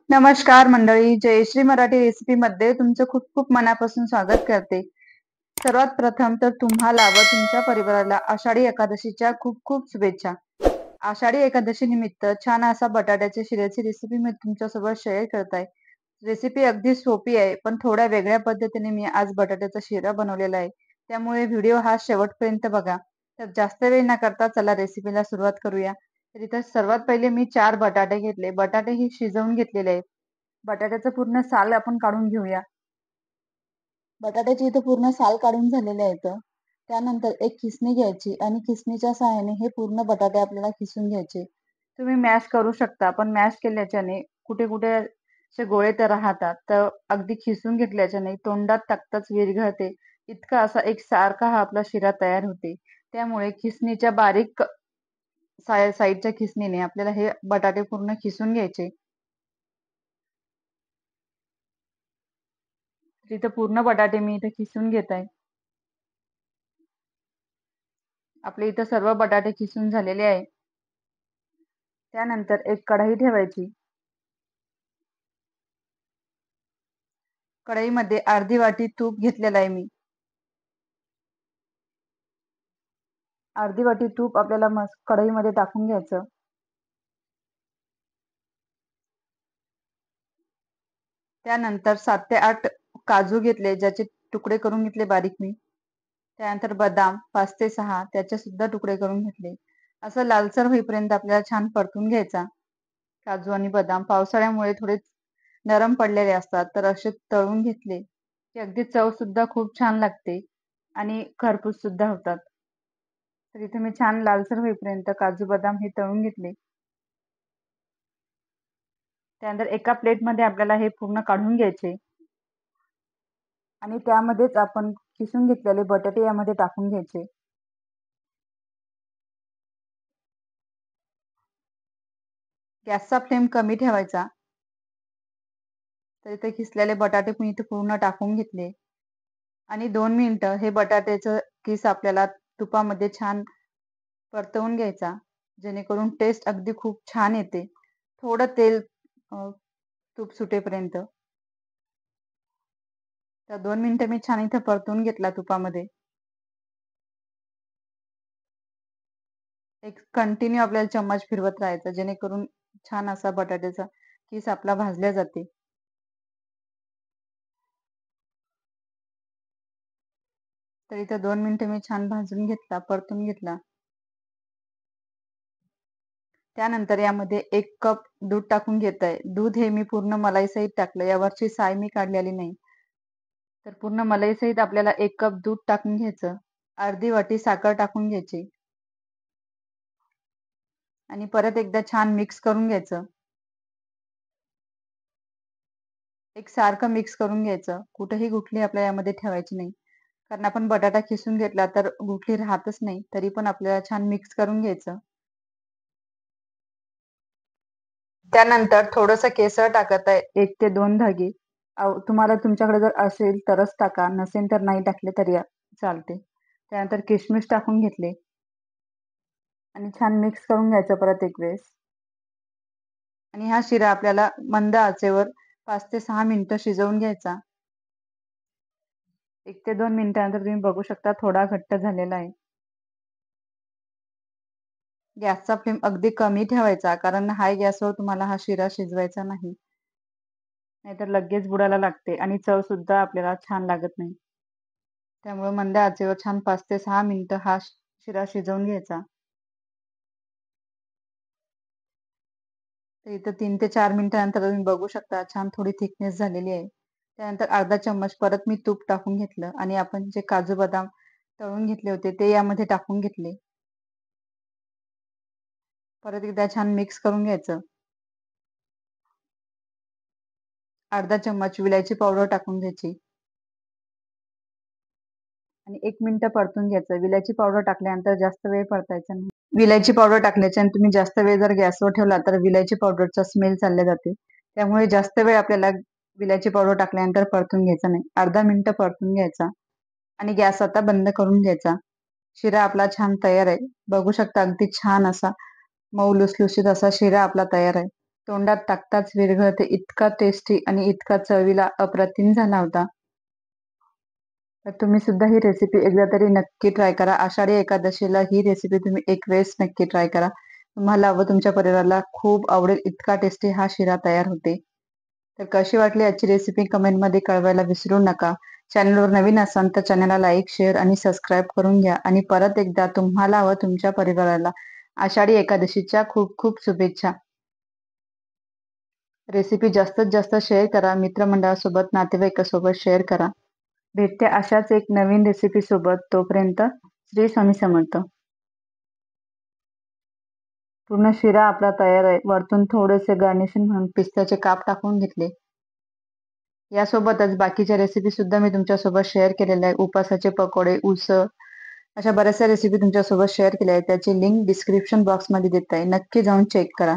नमस्कार मंडळी, जयश्री मराठी रेसिपीमध्ये तुमचं खूप खूप मनापासून स्वागत करते. सर्वात प्रथम तर तुम्हाला व तुमच्या परिवाराला आषाढी एकादशीच्या खूप खूप शुभेच्छा. आषाढी एकादशी निमित्त छान असा बटाट्याच्या शिऱ्याची रेसिपी मी तुमच्यासोबत शेअर करत आहे. रेसिपी अगदी सोपी आहे, पण थोड्या वेगळ्या पद्धतीने मी आज बटाट्याचा शिरा बनवलेला आहे. त्यामुळे व्हिडिओ हा शेवटपर्यंत बघा. तर जास्त वेळ न करता चला रेसिपीला सुरुवात करूया. तर इथं सर्वात पहिले मी 4 बटाटे घेतले. बटाटे हे शिजवून घेतलेले आहेत. बटाट्याचं पूर्ण साल आपण काढून घेऊया. बटाट्याची इथं पूर्ण साल काढून झालेले आहेत. त्यानंतर एक खिसणी घ्यायची आणि खिसणीच्या सहाय्याने हे पूर्ण बटाटे आपल्याला खिसून घ्यायचे. तुम्ही मॅश करू शकता, पण मॅश केल्याच्याने कुठे कुठे असे गोळे तर राहतात, तर अगदी खिसून घेतल्याच्याने तोंडात टाकताच विरघळते. इतका असा एक सारखा हा आपला शिरा तयार होते. त्यामुळे खिसणीच्या बारीक साईडच्या खिसणीने आपल्याला हे बटाटे पूर्ण खिसून घ्यायचे. तिथं पूर्ण बटाटे मी इथे खिसून घेत आहे. आपले इथं सर्व बटाटे खिसून झालेले आहे. त्यानंतर एक कढई ठेवायची. कढईमध्ये अर्धी वाटी तूप घेतलेलं आहे मी. अर्धी वाटी तूप आपल्याला मस्त कढईमध्ये टाकून घ्यायचं. त्यानंतर 7 ते 8 काजू घेतले, ज्याचे तुकडे करून घेतले बारीक मी. त्यानंतर बदाम 5 ते 6 त्याचे सुद्धा तुकडे करून घेतले. असं लालसर होईपर्यंत आपल्याला छान परतून घ्यायचा. काजू आणि बदाम पावसाळ्यामुळे थोडे नरम पडलेले असतात, तर असे तळून घेतले की अगदी चव सुद्धा खूप छान लागते आणि खरपूस सुद्धा होतात. तर इथे मी छान लालसर होईपर्यंत काजू बदाम हे तळून घेतले. त्यानंतर एका प्लेटमध्ये आपल्याला हे पूर्ण काढून घ्यायचे आणि त्यामध्येच आपण किसून घेतलेले बटाटे यामध्ये टाकून घ्यायचे. गॅसचा फ्लेम कमी ठेवायचा. तर इथे किसलेले बटाटे पण इथे पूर्ण टाकून घेतले आणि 2 मिनिटं हे बटाट्याचं किस आपल्याला तुपामध्ये छान परतवून घ्यायचा, जेणेकरून टेस्ट अगदी खूप छान येते. थोडं तेल तूप सुटेपर्यंत. तर 2 मिनिटं मी छान इथं परतवून घेतला तुपामध्ये. एक कंटिन्यू आपल्याला चम्मच फिरवत राहायचं, जेणेकरून छान असा बटाट्याचा किस आपला भाजल्या जाते. तर इथं 2 मिनिटं मी छान भाजून घेतला, परतून घेतला. त्यानंतर यामध्ये 1 कप दूध टाकून घेत आहे. दूध हे मी पूर्ण मलाईसहित टाकलं. यावरची साय मी काढलेली नाही. तर पूर्ण मलाईसहित आपल्याला 1 कप दूध टाकून घ्यायचं. अर्धी वाटी साखर टाकून घ्यायची आणि परत एकदा छान मिक्स करून घ्यायचं. एक सारखं मिक्स करून घ्यायचं. कुठेही गुठली आपल्याला यामध्ये ठेवायची नाही. कारण आपण बटाटा खिसून घेतला तर गुठली राहतच नाही. तरी पण आपल्याला छान मिक्स करून घ्यायचं. त्यानंतर थोडंसं केसर टाकत आहे, 1 ते 2 धागे. तुम्हाला तुमच्याकडे जर असेल तरच टाका, नसेल तर नाही टाकले तरी चालते. त्यानंतर किशमिश टाकून घेतले आणि छान मिक्स करून घ्यायचं परत एक वेळेस. आणि हा शिरा आपल्याला मंद आचेवर 5 ते 6 मिनिटं शिजवून घ्यायचा. 1 ते 2 मिनिटानंतर तुम्ही बघू शकता थोडा घट्ट झालेला आहे. गॅसचा फ्लेम अगदी कमी ठेवायचा, कारण हाय गॅसवर तुम्हाला हा शिरा शिजवायचा नाही. नाहीतर लगेच बुडायला लागते आणि चव सुद्धा आपल्याला छान लागत नाही. त्यामुळे मंद आचेवर छान 5 ते 6 मिनिटं हा शिरा शिजवून घ्यायचा. तर इथं 3 ते 4 मिनिटानंतर तुम्ही बघू शकता छान थोडी थिकनेस झालेली आहे. त्यानंतर अर्धा चम्मच परत मी तूप टाकून घेतलं आणि आपण जे काजू बदाम तळून घेतले होते ते यामध्ये टाकून घेतले. परत एकदा छान मिक्स करून घ्यायचं. अर्धा चम्मच विलायची पावडर टाकून घ्यायची आणि 1 मिनिटं परतून घ्यायचं. विलायची पावडर टाकल्यानंतर जास्त वेळ परतायचा नाही. विलायची पावडर टाकल्याच्या तुम्ही जास्त वेळ जर गॅसवर ठेवला तर विलायची पावडरचा स्मेल चालल्या जाते. त्यामुळे जास्त वेळ आपल्याला विलायची पावडर टाकल्यानंतर परतून घ्यायचा नाही. अर्धा मिनिटं परतून घ्यायचा आणि गॅस आता बंद करून घ्यायचा. शिरा आपला छान तयार आहे. बघू शकता अगदी छान असा मऊ लुसलुशीत असा शिरा आपला तयार आहे. तोंडात टाकताच विरघळते, इतका टेस्टी आणि इतका चवीला अप्रतिम झाला होता. तर तुम्ही सुद्धा ही रेसिपी एकदा तरी नक्की ट्राय करा. आषाढी एकादशीला ही रेसिपी तुम्ही एक वेळेस नक्की ट्राय करा. तुम्हाला व तुमच्या परिवाराला खूप आवडेल इतका टेस्टी हा शिरा तयार होते. तर कशी वाटली आजची रेसिपी कमेंटमध्ये कळवायला विसरू नका. चॅनलवर नवीन असाल तर चॅनलला लाईक, शेअर आणि सबस्क्राईब करून घ्या. आणि परत एकदा तुम्हाला व तुमच्या परिवाराला आषाढी एकादशीच्या खूप खूप शुभेच्छा. रेसिपी जास्तीत जास्त शेअर करा. मित्रमंडळासोबत, नातेवाईकासोबत शेअर करा. भेटते अशाच एक नवीन रेसिपी सोबत. तोपर्यंत श्री स्वामी समर्थ. पूर्ण शिरा आपला तयार आहे. वरतून थोडेसे गार्निशिंग म्हणून पिस्त्याचे काप टाकून घेतले. यासोबतच बाकीच्या रेसिपी सुद्धा मी तुमच्यासोबत शेअर केलेल्या आहे. उपासाचे पकोडे, उसळ अशा बऱ्याचशा रेसिपी तुमच्यासोबत शेअर केल्या आहेत. त्याची लिंक डिस्क्रिप्शन बॉक्समध्ये देत आहे. नक्की जाऊन चेक करा.